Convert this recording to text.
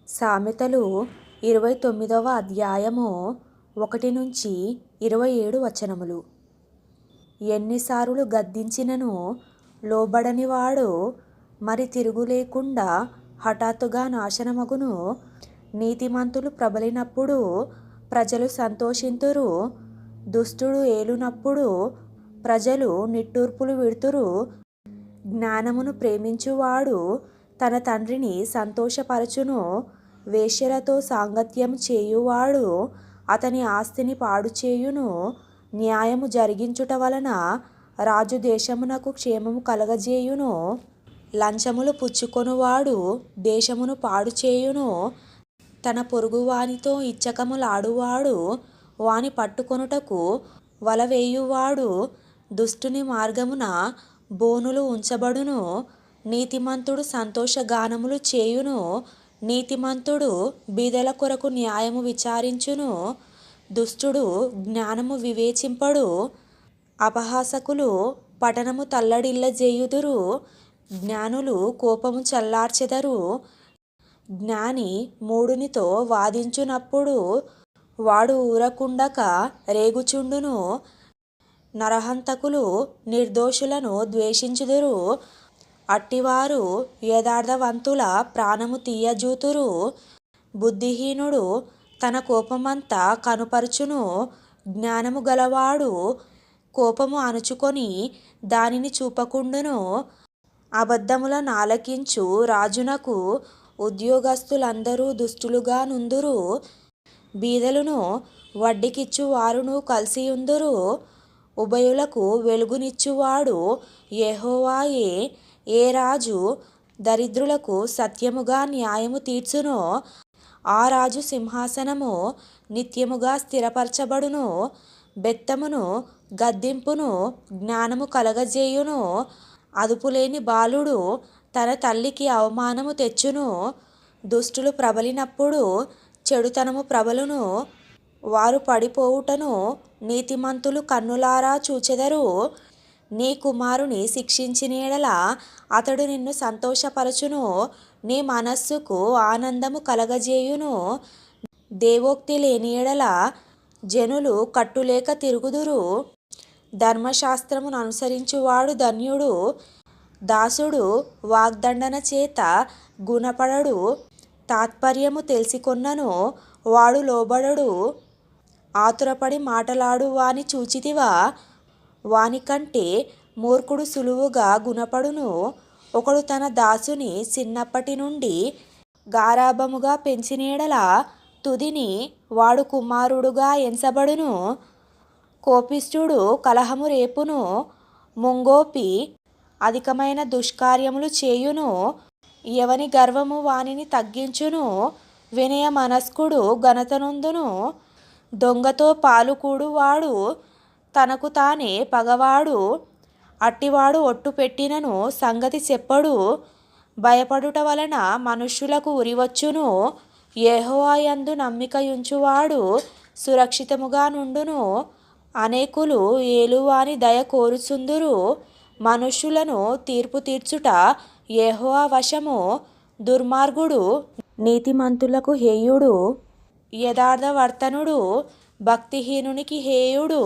సామెతలు 29వ అధ్యాయము 1-27 వచనములు. ఎన్నిసారులు గద్దించినను లోబడనివాడు మరి తిరుగులేకుండా హఠాత్తుగా నాశనమగును. నీతిమంతులు ప్రబలినప్పుడు ప్రజలు సంతోషింతురు. దుష్టుడు ఏలునప్పుడు ప్రజలు నిట్టూర్పులు విడుతురు. జ్ఞానమును ప్రేమించువాడు తన తండ్రిని సంతోషపరచును. వేశ్యలతో సాంగత్యం చేయువాడు అతని ఆస్తిని పాడుచేయును. న్యాయము జరిగించుట వలన రాజు దేశమునకు క్షేమము కలగజేయును. లంచములు పుచ్చుకొనువాడు దేశమును పాడుచేయును. తన పొరుగువానితో ఇచ్చకములాడువాడు వాని పట్టుకొనుటకు వలవేయువాడు. దుష్టుని మార్గమున బోనులు ఉంచబడును. నీతిమంతుడు సంతోషగానములు చేయును. నీతిమంతుడు బీదల కొరకు న్యాయము విచారించును. దుష్టుడు జ్ఞానము వివేచింపడు. అపహాసకులు పట్టణము తల్లడిల్లజేయుదురు. జ్ఞానులు కోపము చల్లార్చెదరు. జ్ఞాని మూఢునితో వాదించునప్పుడు వాడు ఊరకుండక రేగుచుండును. నరహంతకులు నిర్దోషులను ద్వేషించుదురు. అట్టివారు యథార్థవంతుల ప్రాణము తీయజూతురు. బుద్ధిహీనుడు తన కోపమంతా కనుపరుచును. జ్ఞానము గలవాడు కోపము అణుచుకొని దానిని చూపకుండును. అబద్ధముల నాలకించు రాజునకు ఉద్యోగస్తులందరూ దుష్టులుగా నుందురు. బీదలను వడ్డీకిచ్చు వారును కలిసియుందురు. ఉభయులకు వెలుగునిచ్చువాడు యెహోవాయే. ఏ రాజు దరిద్రులకు సత్యముగా న్యాయము తీర్చునో ఆ రాజు సింహాసనము నిత్యముగా స్థిరపరచబడును. బెత్తమును గద్దింపును జ్ఞానము కలగజేయును. అదుపులేని బాలుడు తన తల్లికి అవమానము తెచ్చును. దుష్టులు ప్రబలినప్పుడు చెడుతనము ప్రబలును. వారు పడిపోవుటను నీతిమంతులు కన్నులారా చూచెదరు. నీ కుమారుని శిక్షించిన యెడల అతడు నిన్ను సంతోషపరచును. నీ మనస్సుకు ఆనందము కలగజేయును. దేవోక్తి లేని యెడల జనులు కట్టులేక తిరుగుదురు. ధర్మశాస్త్రమును అనుసరించువాడు ధన్యుడు. దాసుడు వాగ్దండన చేత గుణపడడు. తాత్పర్యము తెలిసికొన్నను వాడు లోబడడు. ఆతురపడి మాటలాడు వాని చూచితివా? వానికంటే మూర్ఖుడు సులువుగా గుణపడును. ఒకడు తన దాసుని చిన్నప్పటి నుండి గారాబముగా పెంచిన యెడల తుదిని వాడు కుమారుడుగా ఎంచబడును. కోపిష్ఠుడు కలహము రేపును. ముంగోపి అధికమైన దుష్కార్యములు చేయును. ఎవని గర్వము వానిని తగ్గించును. వినయ మనస్కుడు ఘనతనొందును. దొంగతో పాలుకూడువాడు తనకు తానే పగవాడు. అట్టివాడు ఒట్టు పెట్టినను సంగతి చెప్పడు. భయపడుట వలన మనుష్యులకు ఉరివచ్చును. యెహోవా యందు నమ్మికయుంచువాడు సురక్షితముగా నుండును. అనేకులు ఏలువాని దయ కోరుచుందురు. మనుష్యులను తీర్పు తీర్చుట యెహోవా వశము. దుర్మార్గుడు నీతిమంతులకు హేయుడు. యథార్థవర్తనుడు భక్తిహీనునికి హేయుడు.